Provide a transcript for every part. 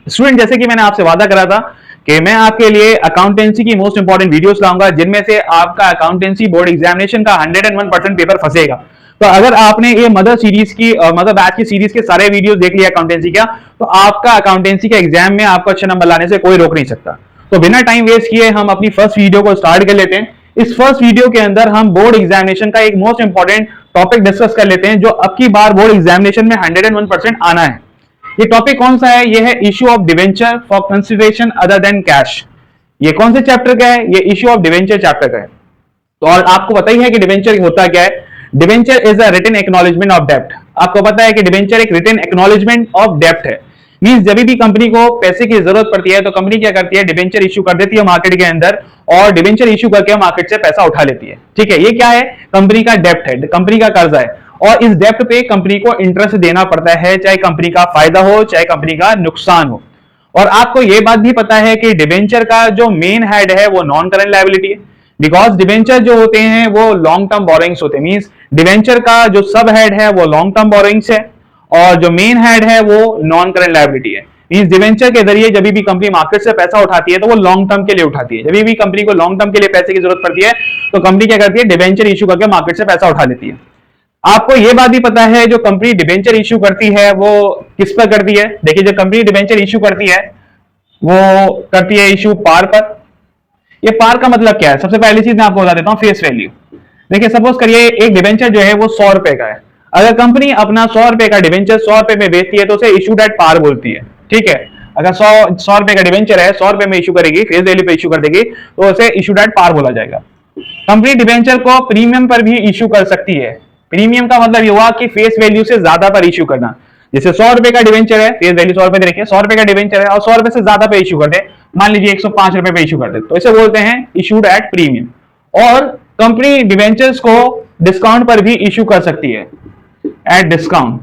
Student, जैसे कि मैंने आपसे वादा करा था कि मैं आपके लिए अकाउंटेंसी की मोस्ट इंपॉर्टेंट वीडियोस लाऊंगा जिनमें से आपका अकाउंटेंसी बोर्ड एग्जामिनेशन का 101% पेपर फंसेगा। तो अगर आपने ये मदर बैच की सीरीज के सारे वीडियोस देख लिया अकाउंटेंसी का, तो आपका अकाउंटेंसी के एग्जाम में आपको अच्छे नंबर लाने से कोई रोक नहीं सकता। तो बिना टाइम वेस्ट किए हम अपनी फर्स्ट वीडियो को स्टार्ट कर लेते हैं। इस फर्स्ट वीडियो के अंदर हम बोर्ड एग्जामिनेशन का एक मोस्ट इंपॉर्टेंट टॉपिक डिस्कस कर लेते हैं जो अब की बार बोर्ड एग्जामिनेशन में 101% आना है। ये टॉपिक कौन सा है? ये है issue of debenture for consideration other than cash. ये कौन से चैप्टर का है? ये इश्यू ऑफ डिवेंचर चैप्टर का है। तो और आपको पता ही है कि डिवेंचर होता क्या है। Debenture is a written acknowledgement of डेब्ट। आपको पता है कि डिवेंचर एक रिटन एक्नॉलेजमेंट ऑफ डेब्ट है। मींस जब भी कंपनी को पैसे की जरूरत पड़ती है तो कंपनी क्या करती है? डिवेंचर इश्यू कर देती है मार्केट के अंदर, और डिवेंचर इश्यू करके मार्केट से पैसा उठा लेती है। ठीक है, ये क्या है? कंपनी का डेब्ट है, कंपनी का कर्जा है, और इस डेब्ट पे कंपनी को इंटरेस्ट देना पड़ता है, चाहे कंपनी का फायदा हो चाहे कंपनी का नुकसान हो। और आपको यह बात भी पता है कि डिवेंचर का जो मेन हेड है वो नॉन करंट लायबिलिटी है, बिकॉज डिवेंचर जो होते हैं वो लॉन्ग टर्म बोरोइंग्स होते हैं। मींस डिवेंचर का जो सब हेड है वो लॉन्ग टर्म बोरोइंग्स है, और जो मेन हेड है वो नॉन करंट लायबिलिटी है। मींस डिवेंचर के जरिए जब भी कंपनी मार्केट से पैसा उठाती है तो वो लॉन्ग टर्म के लिए उठाती है। जब भी कंपनी को लॉन्ग टर्म के लिए पैसे की जरूरत पड़ती है तो कंपनी क्या करती है? डिवेंचर इश्यू करके मार्केट से पैसा उठा लेती है। आपको यह बात भी पता है जो कंपनी डिवेंचर इश्यू करती है वो किस पर करती है? देखिए, जो कंपनी डिवेंचर इश्यू करती है वो करती है इश्यू पार पर। ये पार का मतलब क्या है? सबसे पहली चीज मैं आपको बता देता हूं, फेस वैल्यू। देखिए, सपोज करिए एक डिवेंचर जो है वो 100 रुपए का है। अगर कंपनी अपना 100 रुपए का डिवेंचर 100 रुपए में बेचती है तो उसे इश्यूड एट पार बोलती है। ठीक है, अगर 100 रुपए का डिवेंचर है, 100 रुपए में इश्यू करेगी, फेस वैल्यू पे इश्यू कर देगी, तो उसे इश्यूड एट पार बोला जाएगा। कंपनी डिवेंचर को प्रीमियम पर भी इश्यू कर सकती है। प्रीमियम का मतलब ये हुआ कि फेस वैल्यू से ज्यादा पर इश्यू करना। जैसे 100 रुपए का डिवेंचर है, फेस वैल्यू 100 रुपए देखिए, 100 रुपए का डिवेंचर है और 100 रुपए से ज्यादा पे इश्यू कर दे, मान लीजिए 105 रुपए पे इश्यू कर दे, तो इसे बोलते हैं इश्यूड एट प्रीमियम। और कंपनी डिवेंचर्स को डिस्काउंट पर भी इश्यू कर सकती है, एट डिस्काउंट।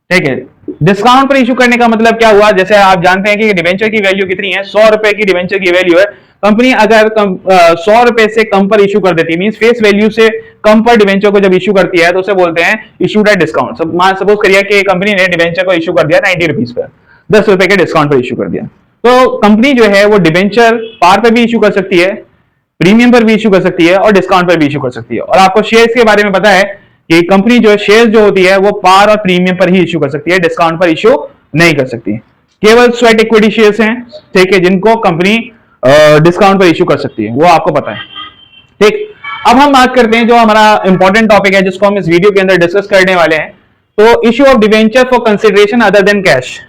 ठीक है, डिस्काउंट पर इश्यू करने का मतलब क्या हुआ? जैसे आप जानते हैं कि डिवेंचर की वैल्यू कितनी है? 100 रुपए की डिवेंचर की वैल्यू है। कंपनी अगर 100 रुपए से कम पर इश्यू कर देती है, मींस फेस वैल्यू से कम पर डिवेंचर को जब इश्यू करती है तो उसे बोलते हैं इश्यूड एट डिस्काउंट। सपोज करिए कि कंपनी ने डिवेंचर को इश्यू कर दिया 90 रुपीज पर, 10 रुपए के डिस्काउंट पर इश्यू कर दिया, तो कंपनी जो है वो डिवेंचर पार पर भी इश्यू कर सकती है, प्रीमियम पर भी इश्यू कर सकती है और डिस्काउंट पर भी इश्यू कर सकती है। और आपको शेयर्स के बारे में पता है कि कंपनी जो शेयर्स जो होती है वो पार और प्रीमियम पर ही इश्यू कर सकती है, डिस्काउंट पर इश्यू नहीं कर सकती। केवल स्वेट इक्विटी शेयर्स हैं, ठीक है, जिनको कंपनी डिस्काउंट पर इश्यू कर सकती है, वो आपको पता है। ठीक, अब हम बात करते हैं जो हमारा इंपॉर्टेंट टॉपिक है जिसको हम इस वीडियो के अंदर डिस्कस करने वाले हैं। तो issue of debenture for consideration other than cash.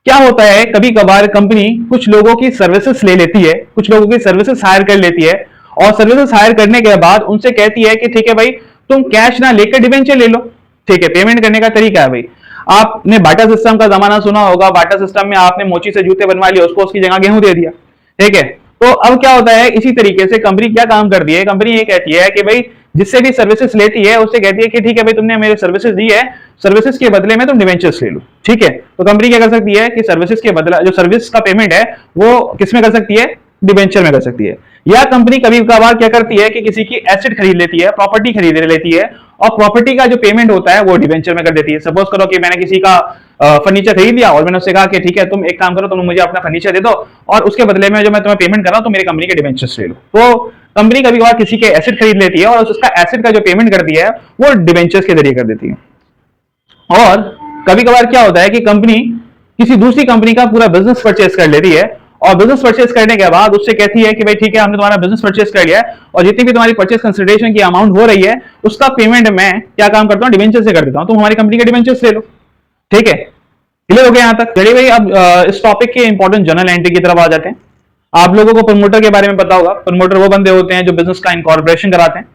क्या होता है, कभी कभार कंपनी कुछ लोगों की सर्विसेज ले लेती है, कुछ लोगों की सर्विसेज हायर कर लेती है, और सर्विसेज हायर करने के बाद उनसे कहती है कि ठीक है भाई, तुम कैश ना लेकर डिवेंचर ले लो। ठीक है, पेमेंट करने का तरीका है भाई, आपने बाटा सिस्टम का जमाना सुना होगा। बाटा सिस्टम में आपने मोची से जूते बनवा लिए, उसको उसकी जगह गेहूं दे दिया। ठीक है, तो अब क्या होता है, इसी तरीके से कंपनी क्या काम करती है? कंपनी ये कहती है कि भाई जिससे भी सर्विसेज लेती है उससे कहती है कि ठीक है भाई, तुमने मेरे सर्विसेज दी है, सर्विसेज के बदले में तुम डिवेंचर्स ले लो। ठीक है, तो कंपनी क्या कर सकती है कि सर्विसेज के बदला जो सर्विस का पेमेंट है वो किसमें कर सकती है? डिवेंचर में कर सकती है। या कंपनी कभी कभार क्या करती है कि किसी की एसेट खरीद लेती है, प्रॉपर्टी खरीद लेती है, और प्रॉपर्टी का जो पेमेंट होता है वो डिवेंचर में कर देती है। सपोज करो कि मैंने किसी का फर्नीचर खरीद लिया और मैंने उससे कहा कि ठीक है, तुम एक काम करो, तुम मुझे अपना फर्नीचर दे दो और उसके बदले में जो मैं तुम्हें पेमेंट कर रहा हूं तो मेरी कंपनी के डिवेंचर्स ले लो। तो कंपनी कभी कभार किसी के एसेट खरीद लेती है और उसका एसेट का जो पेमेंट करती है वो डिवेंचर्स के जरिए कर देती है। और कभी कभार क्या होता है कि कंपनी किसी दूसरी कंपनी का पूरा बिजनेस परचेस कर लेती है, और बिजनेस परचेस करने के बाद उससे कहती है कि भाई ठीक है, हमने तुम्हारा बिजनेस परचेस कर लिया है और जितनी भी तुम्हारी परचेस कंसिडरेशन की अमाउंट हो रही है उसका पेमेंट मैं क्या काम करता हूं? डिवेंचर से कर देता हूं, तुम हमारी कंपनी के डिवेंचर्स ले लो। ठीक है, क्लियर हो गया यहां तक? चलिए भाई, अब इस टॉपिक के इंपॉर्टेंट जर्नल एंट्री की तरफ आ जाते हैं। आप लोगों को प्रमोटर के बारे में पता होगा। प्रमोटर वो बंदे होते हैं जो बिजनेस का इनकॉर्पोरेशन कराते हैं।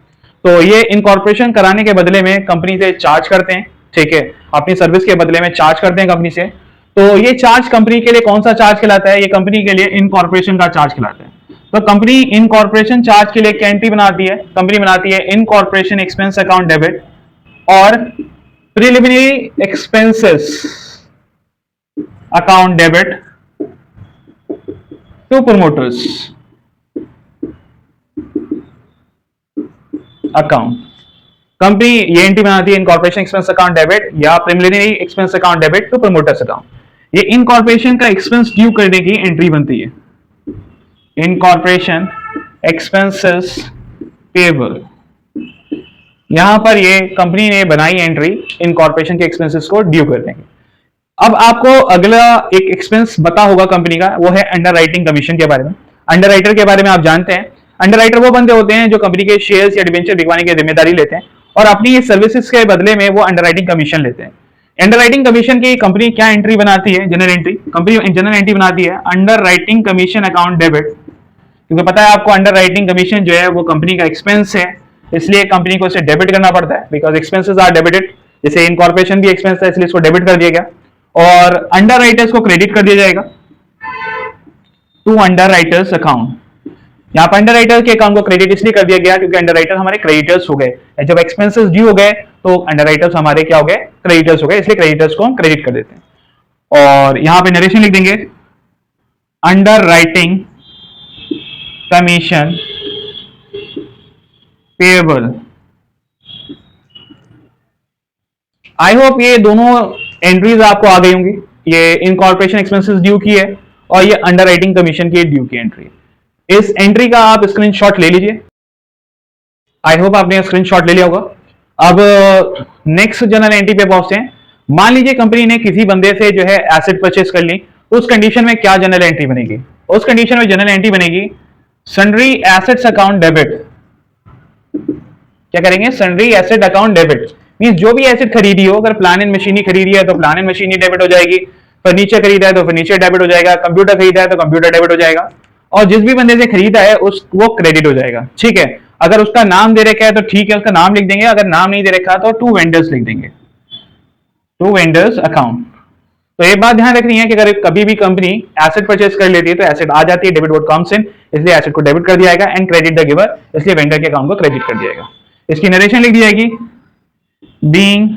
तो ये इनकॉर्पोरेशन कराने के बदले में कंपनी से चार्ज करते हैं। ठीक है, अपनी सर्विस के बदले में चार्ज करते हैं कंपनी से। तो ये चार्ज कंपनी के लिए कौन सा चार्ज कहलाता है? ये कंपनी के लिए इनकॉर्पोरेशन का चार्ज कहलाता है। तो कंपनी इनकॉर्पोरेशन चार्ज के लिए एंट्री बनाती है। कंपनी बनाती है इनकॉर्पोरेशन एक्सपेंस अकाउंट डेबिट और preliminary expenses account debit to promoters account. Company ये एंट्री बनाती है इनकॉर्पोरेशन एक्सपेंस अकाउंट डेबिट या preliminary expense account debit to promoters account. ये इनकॉर्पोरेशन का एक्सपेंस ड्यू करने की एंट्री बनती है, इनकॉर्पोरेशन एक्सपेंसेस पेबल। यहां पर ये कंपनी ने बनाई एंट्री इनकॉर्पोरेशन के एक्सपेंसेस को ड्यू करने की। अब आपको अगला एक एक्सपेंस पता होगा कंपनी का, वो है अंडर राइटिंग कमीशन के बारे में। अंडर राइटर के बारे में आप जानते हैं, अंडर राइटर वो बंदे होते हैं जो कंपनी के शेयर्स या डिबेंचर बिकवाने की जिम्मेदारी लेते हैं और अपनी सर्विसेज के बदले में वो अंडर राइटिंग कमीशन लेते हैं। अंडर राइटिंग कमीशन की कंपनी क्या एंट्री बनाती है, general entry. Company general entry बनाती है under writing commission account debit, क्योंकि पता है आपको अंडर राइटिंग कमीशन जो है वो कंपनी का एक्सपेंस है, इसलिए कंपनी को इसे डेबिट करना पड़ता है, बिकॉज एक्सपेंसेस आर डेबिटेड। जैसे इनकॉर्पोरेशन भी एक्सपेंस है, इसलिए इसको डेबिट कर दिया गया और अंडर राइटर्स को क्रेडिट कर दिया जाएगा टू अंडर राइटर्स अकाउंट। यहाँ पर अंडर राइटर के अकाउंट को क्रेडिट इसलिए कर दिया गया क्योंकि अंडर राइटर हमारे क्रेडिटर्स हो गए। जब एक्सपेंसेस ड्यू हो गए तो अंडर राइटर्स हमारे क्या हो गए, क्रेडिटर्स हो गए, इसलिए क्रेडिटर्स को हम क्रेडिट कर देते हैं। और यहां पे नरेशन लिख देंगे अंडर राइटिंग कमीशन पेएबल। आई होप ये दोनों एंट्रीज आपको आ गई होंगी, ये इनकॉर्पोरेशन एक्सपेंसेस ड्यू की है और ये अंडर राइटिंग कमीशन की ड्यू की एंट्री। इस एंट्री का आप स्क्रीनशॉट ले लीजिए। आई होप आपने स्क्रीनशॉट ले लिया होगा। अब नेक्स्ट जनरल एंट्री पे पहुंचते हैं। मान लीजिए कंपनी ने किसी बंदे से जो है एसेट परचेस कर ली, उस कंडीशन में क्या जनरल एंट्री बनेगी? उस कंडीशन में जनरल एंट्री बनेगी सन्ड्री एसेट्स अकाउंट डेबिट। क्या करेंगे? Sundry asset account debit means जो भी एसेट खरीदी हो, अगर प्लान एंड मशीनरी खरीदी है तो प्लान एंड मशीनरी डेबिट हो जाएगी, फर्नीचर खरीदा है तो फर्नीचर डेबिट हो जाएगा, कंप्यूटर खरीदा है तो कंप्यूटर डेबिट हो जाएगा, और जिस भी बंदे से खरीदा है उस वो क्रेडिट हो जाएगा। ठीक है, अगर उसका नाम दे रखा है तो ठीक है, उसका नाम लिख देंगे, अगर नाम नहीं दे रखा तो टू वेंडर्स लिख देंगे, टू वेंडर्स अकाउंट। तो ये बात ध्यान रखनी है कि अगर कभी भी कंपनी एसेट परचेस कर लेती है तो एसेट आ जाती है, डेबिट वर्ड कम्स इन, इसलिए एसेट को डेबिट कर दिया जाएगा, एंड क्रेडिट द गिवर, इसलिए वेंडर के अकाउंट को क्रेडिट कर दिया जाएगा। इसकी नरेशन लिख दी जाएगी बीइंग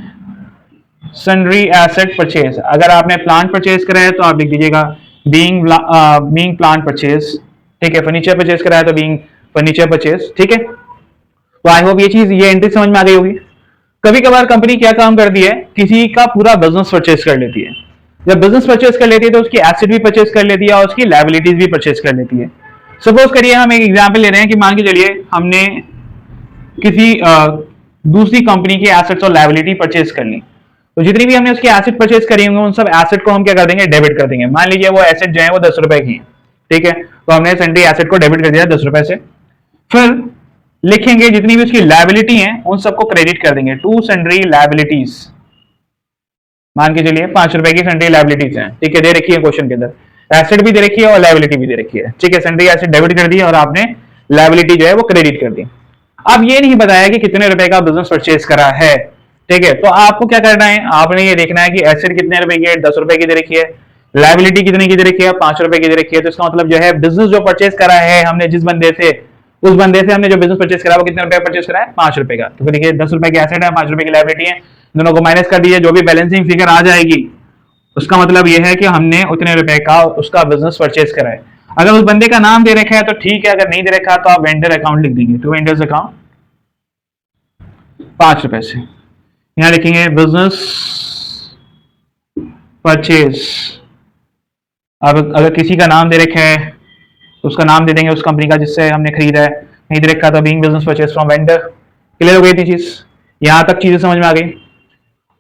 सन्ड्री एसेट परचेज। अगर आपने प्लांट परचेज करा है तो आप लिख दीजिएगा बीइंग प्लांट परचेज। ठीक है, फर्नीचर परचेज करा है तो बीइंग फर्नीचर परचेज। ठीक है, तो आई होप ये एंट्री समझ में आ गई होगी। कभी कभार कंपनी क्या काम करती है, किसी का पूरा बिजनेस परचेज कर लेती है। जब बिजनेस परचेज कर लेती है तो उसकी एसेट भी परचेज कर लेती है और उसकी लायबिलिटीज भी परचेज कर लेती है। सपोज करिए हम एक एग्जांपल ले रहे हैं कि मान के चलिए हमने किसी दूसरी कंपनी की एसेट्स और लायबिलिटी परचेज कर ली, तो जितनी भी हमने उसकी एसेट परचेज करी होंगे उन सब एसेट को हम क्या कर देंगे, डेबिट कर देंगे। मान लीजिए वो एसेट जो है वो 10 रुपए की है, ठीक है, तो हमने सन्ड्री एसेट को डेबिट कर दिया 10 रुपए से। फिर लिखेंगे जितनी भी उसकी लायबिलिटी है उन सबको क्रेडिट कर देंगे टू सन्ड्री लायबिलिटीज। मान के चलिए 5 रुपए की सन्ड्री लायबिलिटीज हैं, ठीक है, दे रखी है क्वेश्चन के अंदर, एसेट भी दे रखी है और लायबिलिटी भी दे रखी है। ठीक है, सन्ड्री एसेट डेबिट कर दी और आपने लायबिलिटी जो है वो क्रेडिट कर दी। अब ये नहीं बताया कि कितने रुपए का बिजनेस परचेज करा है। ठीक है, तो आपको क्या करना है, आपने ये देखना है कि एसेट कितने रुपए की है, 10 रुपए की दे रखी है, लायबिलिटी कितने की दे रखी है, 5 रुपए की दे रखी है। तो इसका मतलब जो है बिजनेस जो परचेज करा है हमने जिस बंदे से, उस बंदे से हमने जो बिजनेस परचेज करा वो कितने रुपए परचेज करा है, 5 रुपए का। तो देखिए 10 रुपए की एसेट है, 5 रुपए की लायबिलिटी है, दोनों को माइनस कर दीजिए, जो भी बैलेंसिंग फिगर आ जाएगी उसका मतलब यह है कि हमने उतने रुपए का उसका बिजनेस परचेज करा है। अगर उस बंदे का नाम दे रखा है तो ठीक है, अगर नहीं दे रखा तो आप वेंडर अकाउंट लिख देंगे, टू वेंडर्स अकाउंट 5 रुपए से। यहां लिखेंगे बिजनेस परचेज। अब अगर किसी का नाम दे रखा है तो उसका नाम दे देंगे उस कंपनी का जिससे हमने खरीदा है, नहीं दे रखा तो being business purchase from vendor. Clear हो गई थी चीज, यहां तक चीजें समझ में आ गई।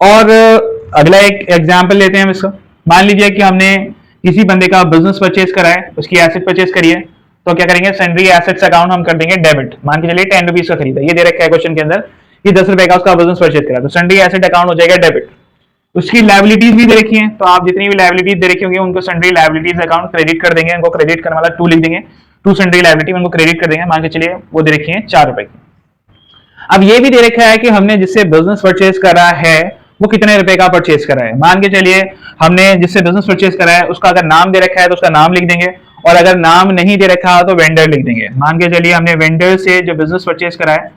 और अगला एक एग्जांपल लेते हैं हम इसका। मान लीजिए कि हमने किसी बंदे का बिजनेस परचेज करा है, उसकी एसेट परचेज करी है, तो क्या करेंगे, सन्ड्री एसेट्स अकाउंट हम कर देंगे डेबिट। मान के चलिए 10 रुपीज का खरीदा, ये दे रखा है क्वेश्चन के अंदर कि 10 रुपए का उसका बिजनेस परचेज करा, तो सन्ड्री एसेट अकाउंट हो जाएगा डेबिट। उसकी लायबिलिटीज भी दे रखी है, तो आप जितनी भी लायबिलिटीज दे रखी होंगी उनको सन्ड्री लायबिलिटीज अकाउंट क्रेडिट कर देंगे, उनको क्रेडिट करने वाला 2 लिख देंगे, टू सन्ड्री लायबिलिटी उनको क्रेडिट कर देंगे। मान के चलिए वो दे रखी है 4 रुपए की। अब ये भी दे रखा है कि हमने जिससे बिजनेस परचेज करा है वो कितने रुपए का परचेज करा है। मान के चलिए हमने जिससे बिजनेस परचेज करा है उसका अगर नाम दे रखा है तो उसका नाम लिख देंगे, और अगर नाम नहीं दे रखा तो वेंडर लिख देंगे। मान के चलिए हमने वेंडर से जो बिजनेस परचेज करा है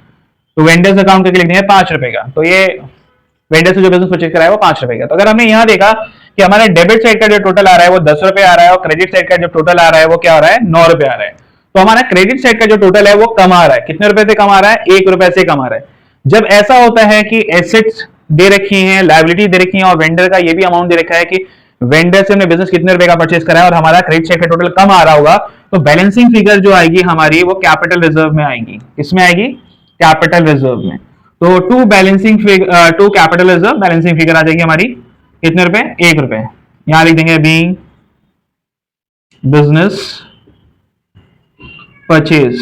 तो वेंडर्स अकाउंट करके लिख देंगे 5 रुपए का, तो ये वेंडर से जो बिजनेस परचेज करा है वो 5 रुपए का। तो अगर हमने यहाँ देखा कि हमारा डेबिट साइड का जो टोटल आ रहा है वो 10 रुपए आ रहा है और क्रेडिट साइड का जो टोटल आ रहा है वो क्या आ रहा है, 9 रुपए आ रहा है, तो हमारा क्रेडिट साइड का जो टोटल है वो कम आ रहा है। कितने रुपए से कम आ रहा है, 1 रुपए से कम आ रहा है। जब ऐसा होता है कि एसेट्स दे रखी हैं, लायबिलिटी दे रखी है और वेंडर का ये भी अमाउंट दे रखा है कि वेंडर से हमने बिजनेस कितने रुपए का परचेज करा है और हमारा क्रेडिट साइड का टोटल कम आ रहा होगा, तो बैलेंसिंग फिगर जो आएगी हमारी वो कैपिटल रिजर्व में आएगी। किसमें आएगी? कैपिटल रिजर्व में। तो to capital reserve balancing figure आ जाएगी हमारी कितने रुपए? 1 रुपए। यहां लिख देंगे being business purchase.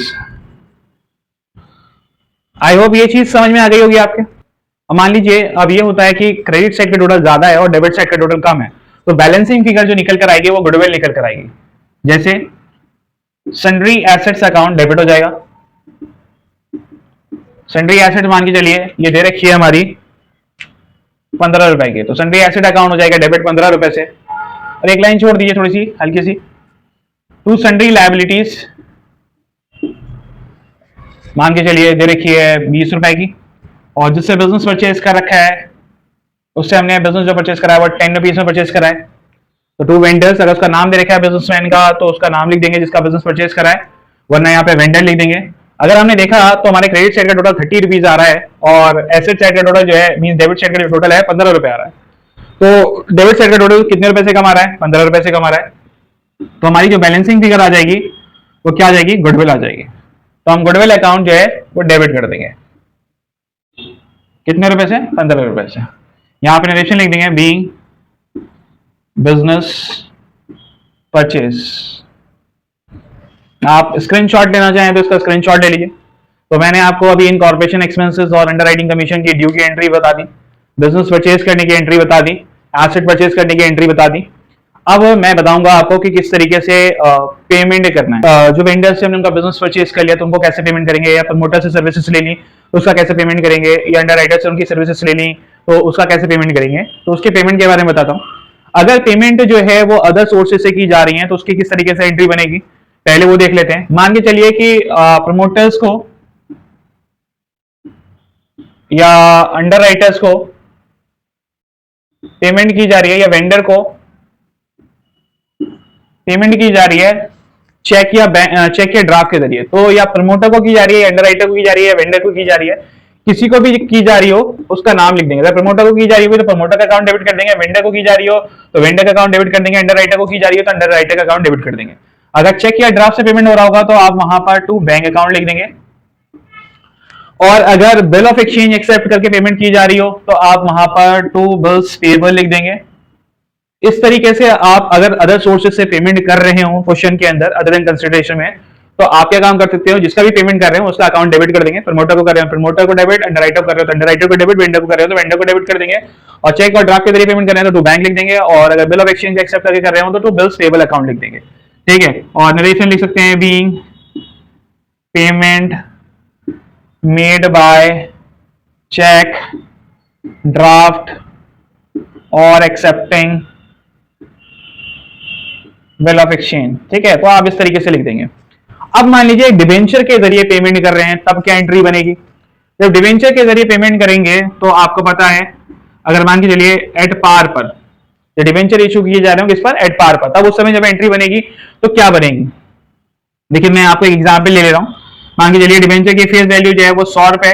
I hope ये चीज समझ में आ गई होगी आपके। अब मान लीजिए अब ये होता है कि क्रेडिट साइड का टोटल ज्यादा है और डेबिट साइड का टोटल कम है, तो बैलेंसिंग फिगर जो निकल कर आएगी वो गुडविल निकल कर आएगी। जैसे सन्ड्री एसेट्स अकाउंट डेबिट हो जाएगा। सन्ड्री एसेट मान के चलिए ये दे रखी है हमारी 15 रुपए की, तो सन्ड्री एसेट अकाउंट हो जाएगा डेबिट 15 रुपए से। और एक लाइन छोड़ दीजिए थोड़ी सी हल्की सी, टू सन्ड्री लायबिलिटीज मान के चलिए दे रखी है 20 रुपए की, और जिससे बिजनेस परचेज कर रखा है उससे हमने बिजनेस जो परचेज करा है वो 10 रुपीज में परचेज करा है। तो टू वेंडर्स, अगर उसका नाम दे रखा है बिजनेसमैन का तो उसका नाम लिख देंगे जिसका बिजनेस परचेज करा है, वरना यहाँ पे वेंडर लिख देंगे। अगर हमने देखा तो हमारे क्रेडिट साइड का टोटल 30 रुपीज आ रहा है और एसेट साइड का टोटल जो है मीन डेबिट साइड का जो टोटल है 15 रुपए आ रहा है। तो डेबिट साइड का टोटल कितने रुपए से कम आ रहा है? 15 रुपए से कम आ रहा है। तो हमारी जो बैलेंसिंग फिगर आ जाएगी वो क्या आ जाएगी? गुडविल आ जाएगी। तो हम गुडविल अकाउंट जो है वो डेबिट कर देंगे। कितने रुपए से? 15 रुपए से। यहां पे नरेशन लिख देंगे बीइंग बिजनेस परचेज। आप स्क्रीनशॉट लेना चाहें तो इसका स्क्रीनशॉट ले लीजिए। तो मैंने आपको अभी इन कॉर्पोरेशन एक्सपेंसेस और अंडरराइटिंग कमीशन की ड्यू की एंट्री बता दी, बिजनेस परचेज करने की एंट्री बता दी, एसेट परचेज करने की एंट्री बता दी। अब मैं बताऊंगा आपको कि किस तरीके से पेमेंट करना है। जो वेंडर से हमने उनका बिजनेस परचेज कर लिया तो उनको कैसे पेमेंट करेंगे, या प्रमोटर से सर्विसेज ले ली तो उसका कैसे पेमेंट करेंगे, या अंडरराइटर से उनकी सर्विसेज ले ली तो उसका कैसे पेमेंट करेंगे। तो उसके पेमेंट के बारे में बताता हूँ। अगर पेमेंट जो है वो अदर सोर्सेज से की जा रही है तो उसकी किस तरीके से एंट्री बनेगी पहले वो देख लेते हैं। मान के चलिए कि प्रमोटर्स को या अंडरराइटर्स को पेमेंट की जा रही है या वेंडर को पेमेंट की जा रही है चेक या ड्राफ्ट के जरिए, तो या प्रमोटर को की जा रही है, अंडरराइटर को की जा रही है, वेंडर को की जा रही है, किसी को भी की जा रही हो उसका नाम लिख देंगे। अगर प्रमोटर को की जा रही हो तो प्रमोटर का अकाउंट डेबिट कर देंगे, वेंडर को की जा रही हो तो वेंडर का अकाउंट डेबिट कर देंगे, अंडरराइटर को की जा रही हो तो अंडरराइटर का अकाउंट डेबिट कर देंगे। अगर चेक या ड्राफ्ट से पेमेंट हो रहा होगा तो आप वहां पर टू बैंक अकाउंट लिख देंगे, और अगर बिल ऑफ एक्सचेंज एक्सेप्ट करके पेमेंट की जा रही हो तो आप वहां पर टू बिल्स पेबल लिख देंगे। इस तरीके से आप अगर अदर सोर्सेज से पेमेंट कर रहे हो क्वेश्चन के अंदर अदर देन कंसिडरेशन में, तो आप क्या काम कर सकते हो, जिसका भी पेमेंट कर रहे हो उसका अकाउंट डेबिट कर देंगे। प्रमोटर को कर रहे हो प्रमोटर को डेबिट, अंडरराइटर को कर रहे हो तो अंडरराइटर को डेबिट, वेंडर को कर रहे हो तो वेंडर को डेबिट कर देंगे। और चेक और ड्राफ्ट के जरिए पेमेंट कर रहे हैं तो टू बैंक लिख देंगे, और अगर बिल ऑफ एक्सचेंज एक्सेप्ट करके कर रहे हो तो टू बिल्स पेबल अकाउंट लिख देंगे। ठीक है, और नरेशन लिख सकते हैं being payment made by cheque, draft और एक्सेप्टिंग बिल ऑफ एक्सचेंज। ठीक है, तो आप इस तरीके से लिख देंगे। अब मान लीजिए डिबेंचर के जरिए पेमेंट कर रहे हैं तब क्या एंट्री बनेगी? जब डिबेंचर के जरिए पेमेंट करेंगे तो आपको पता है, अगर मान के चलिए एट पार पर डिबेंचर इशू किए जा रहे हो किस पर? एट पार पर, तब उस समय जब एंट्री बनेगी तो क्या बनेगी? देखिए मैं आपको एक एग्जाम्पल ले रहा हूं। मान के चलिए डिबेंचर की फेस वैल्यू जो है वो 100 रुपए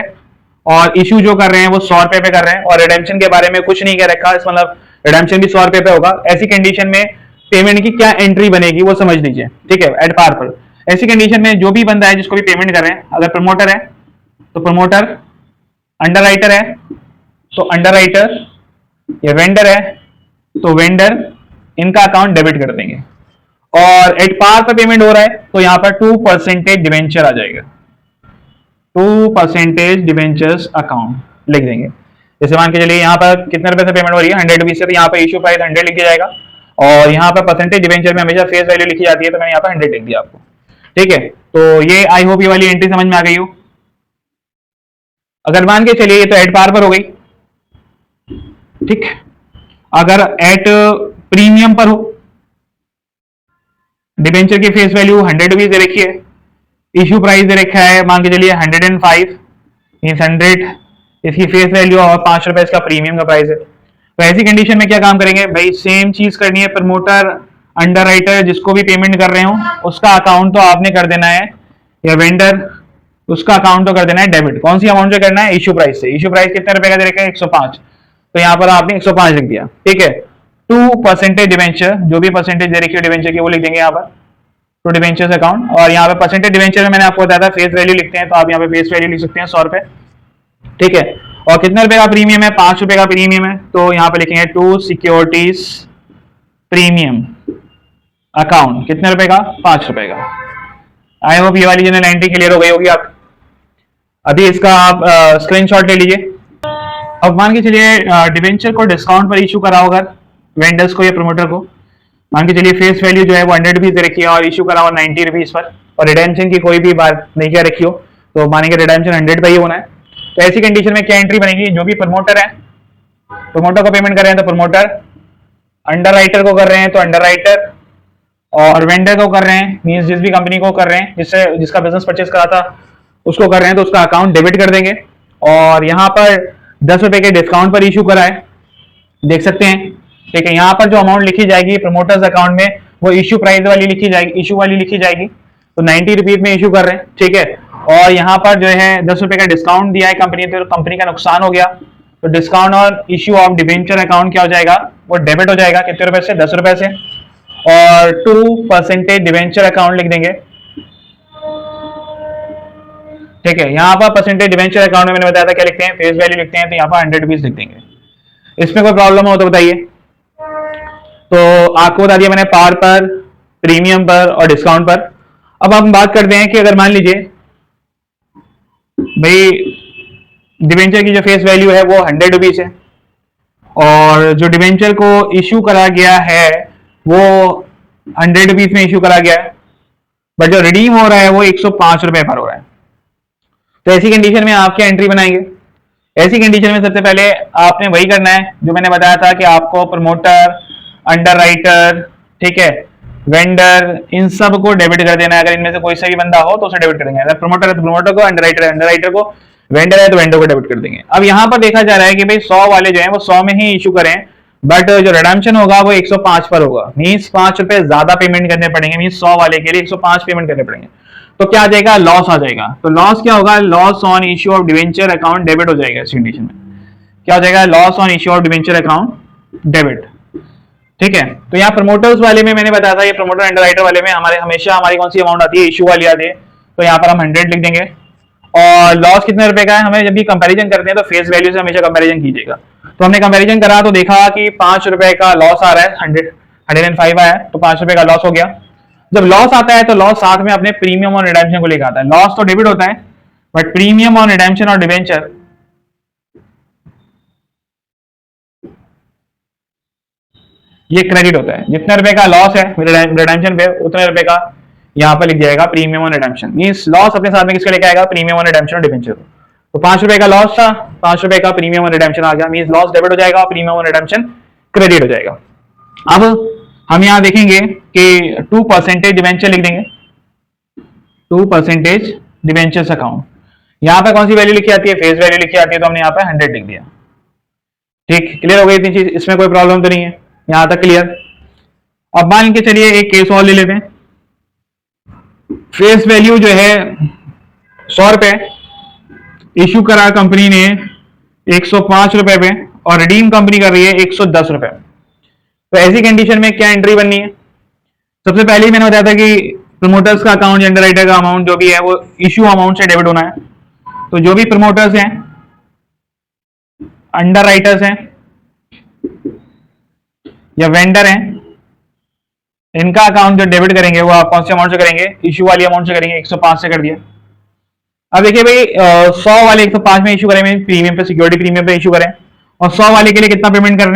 और इशू जो कर रहे हैं वो 100 रुपए पे कर रहे हैं, और रिडेम्पशन के बारे में कुछ नहीं कह रखा, इस मतलब रिडेम्पशन भी 100 रुपए पे होगा। ऐसी कंडीशन में पेमेंट की क्या एंट्री बनेगी वो समझ लीजिए। ठीक है, एट पार पर ऐसी कंडीशन में जो भी बंदा है जिसको भी पेमेंट कर रहे हैं, अगर प्रमोटर है तो प्रमोटर, अंडरराइटर है तो अंडरराइटर, या वेंडर है तो वेंडर, इनका अकाउंट डेबिट कर देंगे। और एट पार पर पेमेंट हो रहा है तो यहां पर 2% डिवेंचर आ जाएगा, 2% डिवेंचर्स अकाउंट लिख देंगे। जैसे मान के चलिए यहाँ पर कितने रुपए से पेमेंट हो रही है? 100 रुपीज से, तो यहाँ पर इशू प्राइस 100 लिख दिया जाएगा, और यहाँ पर परसेंटेज डिवेंचर में हमेशा फेस वैल्यू लिखी जाती है तो मैंने यहाँ पर 100 लिख दिया आपको। ठीक है, तो ये आई होप ये वाली एंट्री समझ में आ गई हो। अगर मान के चलिए ये तो एट पार पर हो गई, ठीक। अगर एट प्रीमियम पर हो, डिबेंचर की फेस वैल्यू 100 रुपीज दे रखी है, इश्यू प्राइस दे रखा है मान के चलिए 105 मींस 100, इसकी फेस वैल्यू और 5 रुपए इसका प्रीमियम का प्राइस है। तो ऐसी कंडीशन में क्या काम करेंगे भाई? सेम चीज करनी है, प्रमोटर, अंडरराइटर जिसको भी पेमेंट कर रहे हो उसका अकाउंट तो आपने कर देना है, या वेंडर उसका अकाउंट तो कर देना है डेबिट। कौन सी अमाउंट से करना है? इश्यू प्राइस से। इश्यू प्राइस कितने रुपए का दे रखा है? 105, तो यहाँ पर आपने 105 लिख दिया। ठीक है, 2% डिवेंचर, जो भी परसेंटेज दे रखी है डिवेंचर की वो लिख देंगे यहाँ पर टू डिवेंचर्स अकाउंट। और यहाँ पे परसेंटेज डिवेंचर में मैंने आपको बताया था फेस वैल्यू लिखते हैं, तो आप यहाँ पे फेस वैल्यू लिख सकते हैं 100 रुपए, ठीक है। और कितने रुपए का प्रीमियम है? 5 रुपए का प्रीमियम है, तो यहाँ पे लिखेंगे टू सिक्योरिटीज प्रीमियम अकाउंट, कितने रुपए का? 5 रुपए का। आई होप ये वाली जनरल एंट्री क्लियर हो गई होगी आप। अभी इसका आप स्क्रीनशॉट ले लीजिए। अब मान के चलिए डिवेंचर को डिस्काउंट पर इशू करा होगा वेंडर्स को या प्रमोटर को। मान के चलिए फेस वैल्यू जो है वो 100 रुपीज दे रखी है और इशू करा हुआ 90 रुपीज पर, और रिडेम्पशन की कोई भी बात नहीं क्या रखी हो, तो मानेंगे रिडेम्पशन 100 पे ही होना है। तो ऐसी कंडीशन में क्या एंट्री बनेगी? जो भी प्रमोटर है, प्रमोटर को पेमेंट कर रहे हैं तो प्रमोटर, अंडर राइटर को कर रहे हैं तो अंडर राइटर, और वेंडर को कर रहे हैं मीन्स जिस भी कंपनी को कर रहे हैं जिससे जिसका बिजनेस परचेस करा था उसको कर रहे हैं, तो उसका अकाउंट डेबिट कर देंगे। और यहाँ पर 10 रुपए के डिस्काउंट पर इशू करा है, देख सकते हैं, ठीक है। यहाँ पर जो अमाउंट लिखी जाएगी प्रमोटर्स अकाउंट में वो इशू प्राइस वाली लिखी जाएगी, इशू वाली लिखी जाएगी, तो 90 रुपीज में इशू कर रहे हैं, ठीक है। और यहाँ पर जो है 10 रुपए का डिस्काउंट दिया है कंपनी, तो कंपनी का नुकसान हो गया, तो डिस्काउंट और इशू ऑफ डिवेंचर अकाउंट क्या हो जाएगा? वो डेबिट हो जाएगा। कितने रुपए से? 10 रुपए से। और 2% डिवेंचर अकाउंट लिख देंगे, ठीक है। यहाँ पर परसेंटेज डिवेंचर अकाउंट में मैंने बताया था क्या लिखते हैं? फेस वैल्यू लिखते हैं, तो यहाँ पर 100 रुपीज लिख देंगे। इसमें कोई प्रॉब्लम हो तो बताइए। तो आपको बता दिया मैंने पार पर, प्रीमियम पर और डिस्काउंट पर। अब हम बात करते हैं कि अगर मान लीजिए भाई डिवेंचर की जो फेस वैल्यू है वो 100 रुपीज है और जो डिवेंचर को इशू करा गया है वो 100 रुपीज में इशू करा गया है, बट जो रिडीम हो रहा है वो 105 रुपए पर हो रहा है। तो ऐसी कंडीशन में आप क्या एंट्री बनाएंगे? ऐसी कंडीशन में सबसे पहले आपने वही करना है जो मैंने बताया था कि आपको प्रमोटर, अंडर राइटर, ठीक है, वेंडर, इन सब को डेबिट कर देना है। अगर इनमें से कोई सा भी बंदा हो तो उसे डेबिट कर देंगे। अगर प्रमोटर है तो प्रमोटर को, अंडर राइटर है अंडर राइटर को, वेंडर है तो वेंडर को डेबिट कर देंगे। अब यहाँ पर देखा जा रहा है कि भाई 100 वाले जो है वो 100 में ही इशू करें, बट जो रिडेम्पशन होगा वो 105 पर होगा, मीन्स 5 रुपए ज्यादा पेमेंट करने पड़ेंगे, मीन्स 100 वाले के लिए 105 पेमेंट करने पड़ेंगे। तो क्या आ जाएगा? लॉस आ जाएगा। तो लॉस क्या होगा? Loss on issue of debenture account debit हो जाएगा। इस कंडीशन में क्या हो जाएगा? Loss on issue of debenture account debit, ठीक है। तो यहाँ प्रमोटर्स वाले में मैंने बताया था, ये प्रमोटर अंडर राइटर वाले में हमारे हमेशा हमारी कौन सी अमाउंट आती है? इशू वाली आती है, तो यहाँ पर हम 100 लिख देंगे। और लॉस कितने रुपए का है? हमें जब भी कंपैरिजन करते हैं तो फेस वैल्यू से हमेशा कंपैरिजन कीजिएगा। तो हमने कंपैरिजन करा तो देखा कि 5 रुपए का लॉस आ रहा है, 105 आया, तो 5 रुपए का लॉस हो गया। जब लॉस आता है तो लॉस साथ में अपने प्रीमियम और रिडेम्पशन को लेकर आता है। लॉस तो डेबिट होता है, बट प्रीमियम और रिडेम्पशन और डिवेंचर ये क्रेडिट होता है। जितने रुपए का लॉस है रिडेम्पशन पे, उतने रुपए का यहाँ पर लिख जाएगा प्रीमियम और रिडेम्पशन। मींस लॉस अपने साथ में किसके लेके आएगा? प्रीमियम और रिडेम्पशन और डिवेंचर। तो 5 रुपए का लॉस था, 5 रुपए का प्रीमियम और रिडेम्पशन आ गया, मींस लॉस डेबिट हो जाएगा, प्रीमियम और रिडेम्पशन क्रेडिट हो जाएगा। अब हम यहाँ देखेंगे कि 2% डिवेंचर लिख देंगे, 2% डिवेंचर्स अकाउंट। यहाँ पे कौन सी वैल्यू लिखी आती है? फेस वैल्यू लिखी आती है, तो हमने यहाँ पे 100 लिख दिया। ठीक, क्लियर हो गई इतनी चीज, इसमें कोई प्रॉब्लम तो नहीं है, यहां तक क्लियर। अब मान के चलिए एक केस और ले लेते हैं। फेस वैल्यू जो है 100 रुपए, इशू करा कंपनी ने 105 रुपए पे और रिडीम कंपनी कर रही है 110 रुपए। तो ऐसी कंडीशन में क्या एंट्री बननी है? सबसे पहले ही मैंने बताया था कि प्रमोटर्स का अकाउंट, अंडर राइटर का अमाउंट जो भी है वो इशू अमाउंट से डेबिट होना है। तो जो भी प्रमोटर्स हैं, अंडर राइटर्स हैं या वेंडर हैं, इनका अकाउंट जो डेबिट करेंगे वो आप कौन से अमाउंट से करेंगे? इशू वाली अमाउंट से करेंगे, 105 से कर दिया। अब देखिए भाई 100 वाले 105 में इशू करें, प्रीमियम पे, सिक्योरिटी प्रीमियम पे इशू करें, और 100 वाले के लिए कितना पेमेंट कर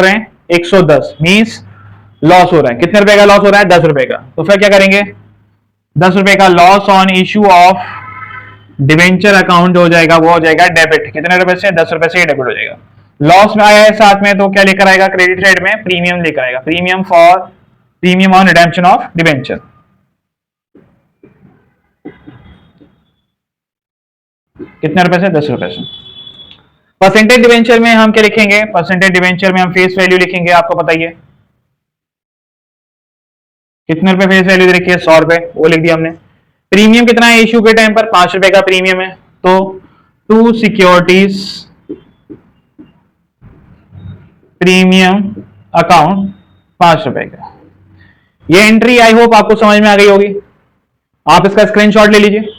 रहे हैं? 110, मींस लॉस हो रहा है। कितने रुपए का लॉस हो रहा है? 10 रुपए का। तो फिर क्या करेंगे? 10 रुपए का loss on issue of debenture account हो जाएगा, वो हो जाएगा डेबिट। कितने रुपए से? 10 रुपए से डेबिट हो जाएगा। लॉस में आया है साथ में, तो क्या लेकर आएगा? क्रेडिट साइड में प्रीमियम लेकर आएगा, premium for premium on redemption of debenture. कितने रुपए से? 10 रुपए से। परसेंटेज डिवेंचर में हम क्या लिखेंगे? परसेंटेज डिवेंचर में हम फेस वैल्यू लिखेंगे, आपको पता ही है। कितने रुपए फेस वैल्यू दे रखी है? 100 रुपए, वो लिख दिया हमने। प्रीमियम कितना है इशू के टाइम पर? 5 रुपए का प्रीमियम है, तो 2 सिक्योरिटीज प्रीमियम अकाउंट 5 रुपए का। ये एंट्री आई होप आपको समझ में आ गई होगी, आप इसका स्क्रीनशॉट ले लीजिए।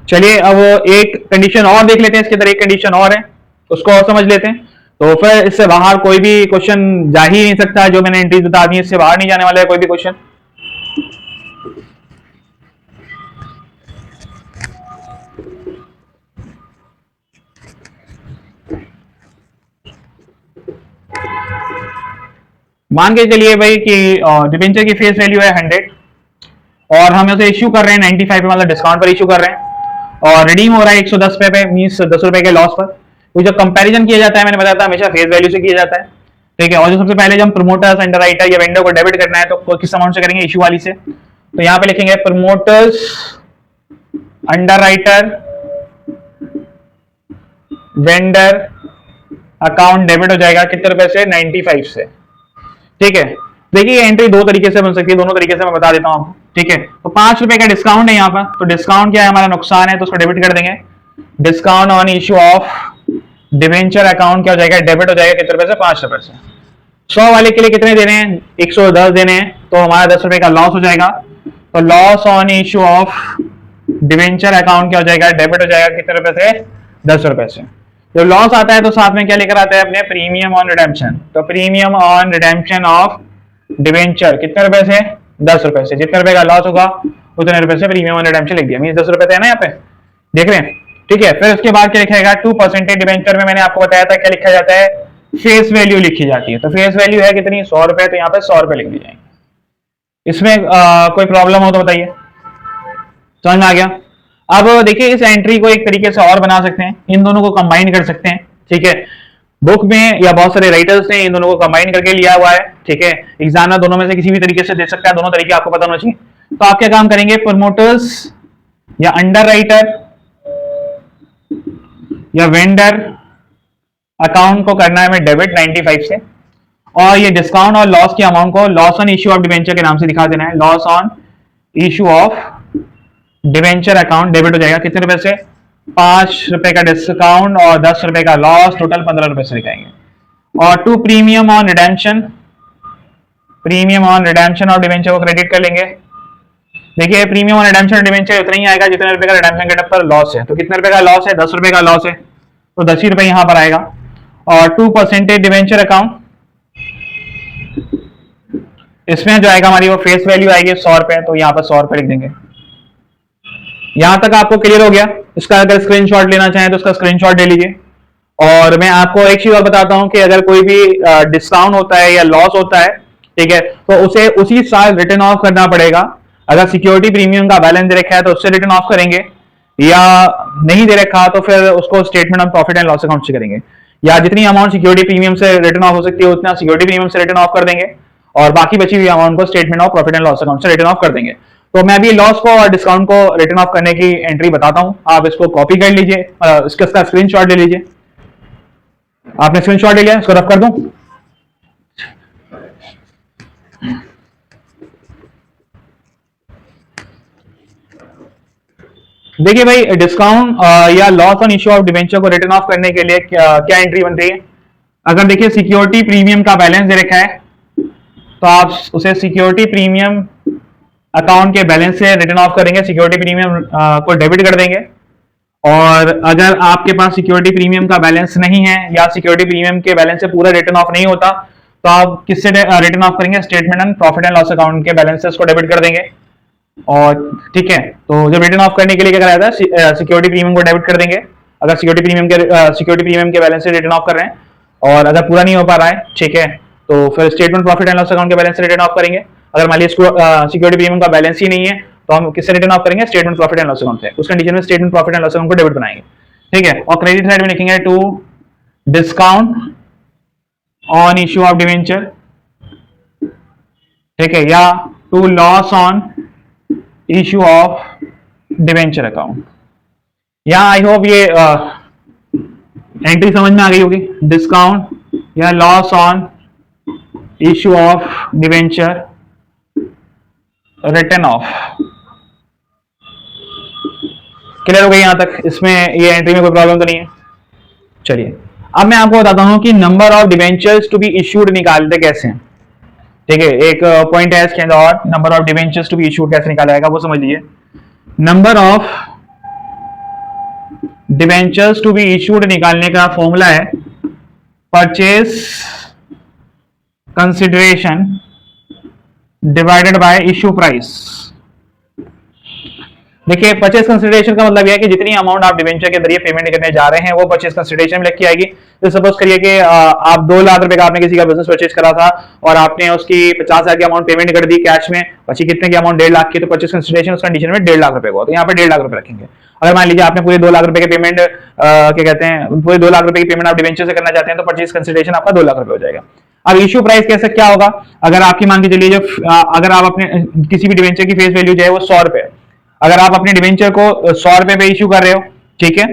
चलिए अब एक कंडीशन और देख लेते हैं, इसके अंदर एक कंडीशन और है, उसको और समझ लेते हैं। तो फिर इससे बाहर कोई भी क्वेश्चन जा ही नहीं सकता, जो मैंने एंट्रीज बता दी इससे बाहर नहीं जाने वाला है कोई भी क्वेश्चन। मान के चलिए भाई कि डिबेंचर की फेस वैल्यू है 100 और हम उसे इश्यू कर रहे हैं 95 पे, मतलब डिस्काउंट पर इश्यू कर रहे हैं और रिडीम हो रहा है 110 पे मींस 10 रुपए के लॉस पर। तो जब कंपैरिजन किया जाता है, मैंने बताया था हमेशा फेस वैल्यू से किया जाता है, ठीक है। और जो सबसे पहले जब प्रमोटर्स, अंडरराइटर या वेंडर को डेबिट करना है तो किस अमाउंट से करेंगे, इश्यू वाली से। तो यहाँ पे लिखेंगे promoters underwriter vendor account debit हो जाएगा कितने रुपए से, 95 से, ठीक है। देखिए एंट्री दो तरीके से बन सकती है, दोनों तरीके से मैं बता देता हूं आपको, ठीक है। तो 5 रुपए का डिस्काउंट है यहाँ पर, तो डिस्काउंट क्या है, हमारा नुकसान है तो उसको डेबिट कर देंगे। Discount on issue of debenture account क्या हो जाएगा, डेबिट हो जाएगा कितने रुपए से, 5 रुपए से। 100 वाले के लिए कितने देने हैं, 110 देने हैं, तो हमारा 10 रुपए का लॉस हो जाएगा। तो loss on issue of debenture account क्या हो जाएगा, डेबिट हो जाएगा कितने रुपए से, 10 रुपए से। जब लॉस आता है तो साथ में क्या लेकर आता है अपने, प्रीमियम ऑन रिडेम्पशन। तो premium on redemption of debenture कितने रुपए से, 10 रुपए से। जितने रुपए का लॉस होगा उतने रुपए से प्रीमियम ऑन रिडेम्पशन लिख दिया, मींस 10 रुपए थे ना यहाँ पे, देख रहे हैं, ठीक है। फिर उसके बाद क्या लिखा जाएगा, 2% डिवेंचर में मैंने आपको बताया था क्या लिखा जाता है, फेस वैल्यू लिखी जाती है। तो फेस वैल्यू है कितनी, 100 रुपए, तो यहाँ पे 100 रुपए लिख दी जाएंगे। इसमें कोई प्रॉब्लम हो तो बताइए, समझ में आ गया। अब देखिए इस एंट्री को एक तरीके से और बना सकते हैं, इन दोनों को कंबाइन कर सकते हैं, ठीक है। बुक में या बहुत सारे राइटर्स ने इन दोनों को कंबाइन करके लिया हुआ है, ठीक है। एग्जामिनर दोनों में से किसी भी तरीके से दे सकता है, दोनों तरीके आपको पता होना चाहिए। तो आप क्या काम करेंगे, प्रमोटर्स या अंडर राइटर या वेंडर अकाउंट को करना है हमें डेबिट 95 से, और ये डिस्काउंट और लॉस के अमाउंट को loss on issue of debenture के नाम से दिखा देना है। Loss on issue of debenture account debit हो जाएगा कितने रुपए से, 5 रुपए का डिस्काउंट और 10 रुपए का लॉस, टोटल 15 रुपए से दिखाएंगे। और to premium on redemption, premium on redemption और डिवेंचर को क्रेडिट कर लेंगे। देखिए प्रीमियम ऑन रिडेम्पशन और डिवेंचर उतना ही आएगा जितने रुपए का रिडेम्पशन के पर लॉस है। तो कितने रुपए का लॉस है, 10 रुपए का लॉस है, तो 10 ही रुपए यहां पर आएगा। और 2% डिवेंचर अकाउंट, इसमें जो आएगा हमारी वो फेस वैल्यू आएगी 100 रुपए, तो यहाँ पर 100 रुपए लिख देंगे। यहां तक आपको क्लियर हो गया। इसका अगर स्क्रीनशॉट लेना चाहें तो इसका स्क्रीनशॉट ले लीजिए। और मैं आपको एक चीज और बताता हूं कि अगर कोई भी डिस्काउंट होता है या लॉस होता है, ठीक है, तो उसे उसी साल रिटर्न ऑफ करना पड़ेगा। अगर सिक्योरिटी प्रीमियम का बैलेंस दे रखा है तो उससे रिटर्न ऑफ करेंगे, या नहीं दे रखा तो फिर उसको statement of profit and loss account से करेंगे। या जितनी अमाउंट सिक्योरिटी प्रीमियम से रिटर्न ऑफ हो सकती है उतना सिक्योरिटी प्रीमियम से रिटर्न ऑफ कर देंगे, और बाकी बची हुई अमाउंट को statement of profit and loss account से रिटर्न ऑफ कर देंगे। तो मैं भी लॉस को और डिस्काउंट को रिटर्न ऑफ करने की एंट्री बताता हूं, आप इसको कॉपी कर लीजिए, इसका स्क्रीनशॉट ले लीजिए। आपने स्क्रीनशॉट ले लिया, इसको रफ कर दूं। देखिए भाई डिस्काउंट या loss on issue of debenture को रिटर्न ऑफ करने के लिए क्या एंट्री बनती है। अगर देखिए सिक्योरिटी प्रीमियम का बैलेंस दे रखा है तो आप उसे सिक्योरिटी प्रीमियम अकाउंट के बैलेंस से रिटर्न ऑफ करेंगे, सिक्योरिटी प्रीमियम को डेबिट कर देंगे। और अगर आपके पास सिक्योरिटी प्रीमियम का बैलेंस नहीं है या सिक्योरिटी प्रीमियम के बैलेंस से पूरा रिटर्न ऑफ नहीं होता तो आप किससे रिटर्न ऑफ करेंगे, statement and profit and loss account के बैलेंस से उसको डेबिट कर देंगे। और ठीक है, तो जब रिटर्न ऑफ करने के लिए क्या करा जाता है, सिक्योरिटी प्रीमियम को डेबिट कर देंगे अगर सिक्योरिटी प्रीमियम के बैलेंस से रिटर्न ऑफ कर रहे हैं। और अगर पूरा नहीं हो पा रहा है, ठीक है, तो फिर statement profit and loss account के बैलेंस से रिटर्न ऑफ करेंगे। अगर मान लीजिए सिक्योरिटी प्रीमियम का बैलेंस ही नहीं है तो हम किससे रिटर्न ऑफ करेंगे, statement profit and loss account से। उस कंडीशन में statement profit and loss account को डेबिट बनाएंगे, ठीक है। और क्रेडिट साइड में लिखेंगे to discount on issue of debenture, ठीक है, या to loss on issue of debenture account. यहां आई होप ये एंट्री समझ में आ गई होगी। डिस्काउंट या loss on issue of debenture return of, clear हो गई यहां तक। इसमें ये एंट्री में कोई प्रॉब्लम तो नहीं है। चलिए अब मैं आपको बताता हूं कि number of debentures to be issued निकालते कैसे हैं। ठीक है, एक पॉइंट है इसके अंदर और, number of debentures to be issued कैसे निकाला जाएगा वो समझ लीजिए। Number of debentures to be issued निकालने का फॉर्मूला है purchase consideration divided by issue price. देखिए, परचेज कंसिडरेशन का मतलब यह है कि जितनी अमाउंट आप डिवेंचर के जरिए पेमेंट करने जा रहे हैं वो परचेज कंसिडरेशन में लिखी आएगी। तो सपोज करिए कि आप 2 लाख रुपए का आपने किसी का बिजनेस परचेज करा था और आपने उसकी 50,000 की अमाउंट पेमेंट कर दी कैश में, बची कितने की अमाउंट 1.5 लाख की, तो परचेज कंसिडरेशन उस कंडीशन में 1.5 लाख रुपए को, तो यहाँ पे 1.5 लाख रुपए रखेंगे। अगर मान लीजिए आपने पूरे 2 लाख रुपए के पेमेंट क्या कहते हैं, पूरे 2 लाख रुपए की पेमेंट आप डिवेंचर से करना चाहते हैं तो परचेज कंसिडरेशन आपका 2 लाख रुपए हो जाएगा। अब इश्यू प्राइस कैसे क्या होगा, अगर आपकी मान के चलिए जो अगर आप अपने किसी भी डिवेंचर की फेस वैल्यू जो है वो 100 रुपए है, अगर आप अपने डिवेंचर को 100 रुपए पे इश्यू कर रहे हो, ठीक है,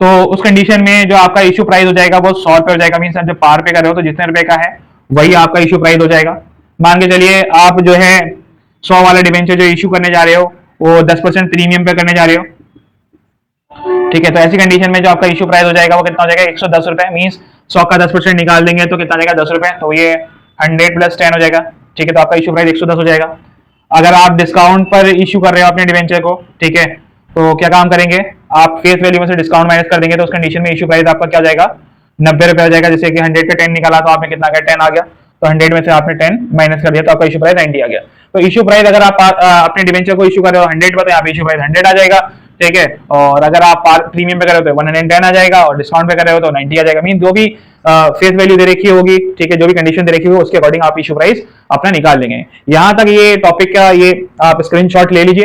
तो उस कंडीशन में जो आपका इश्यू प्राइस हो जाएगा वो 100 रुपए हो जाएगा। मीन जब पार पे कर रहे हो तो जितने रुपए का है वही आपका इश्यू प्राइस हो जाएगा। मान के चलिए आप जो है 100 वाला डिवेंचर जो इश्यू करने जा रहे हो वो 10% प्रीमियम पे करने जा रहे हो, ठीक है, तो ऐसी कंडीशन में जो आपका इश्यू प्राइस हो जाएगा वो कितना हो जाएगा 110 रुपए। मीन 100 का 10% निकाल देंगे तो कितना जाएगा 10 रुपए, तो ये 100 + 10 हो जाएगा, ठीक है, तो आपका इश्यू प्राइस 110 हो जाएगा। अगर आप डिस्काउंट पर इश्यू कर रहे हो अपने डिवेंचर को, ठीक है, तो क्या काम करेंगे, आप फेस वैल्यू में से डिस्काउंट माइनस कर देंगे तो उस कंडीशन में इश्यू प्राइस आपका क्या हो जाएगा 90 रुपए हो जाएगा। जैसे कि 100 का 10 निकाला तो आपने कितना गया 10 आ गया, तो 100 में से आपने 10 माइनस कर दिया तो आपका इश्यू प्राइस 90 आ गया। तो इश्यू प्राइस अगर आप अपने डिवेंचर को इश्यू कर रहे हो 100 पर तो यहाँ पे इश्यू प्राइस 100 आ जाएगा, ठीक है, और अगर आप प्रीमियम पे कर रहे हो तो 110 आ जाएगा और डिस्काउंट पे कर रहे हो तो 90 आ जाएगा। मीन जो भी फेस वैल्यू दे रखी होगी, ठीक है, जो भी कंडीशन दे रखी होगी उसके अकॉर्डिंग आप इश्यू प्राइस अपना निकाल लेंगे। यहां तक ये टॉपिक का ये आप स्क्रीनशॉट ले लीजिए।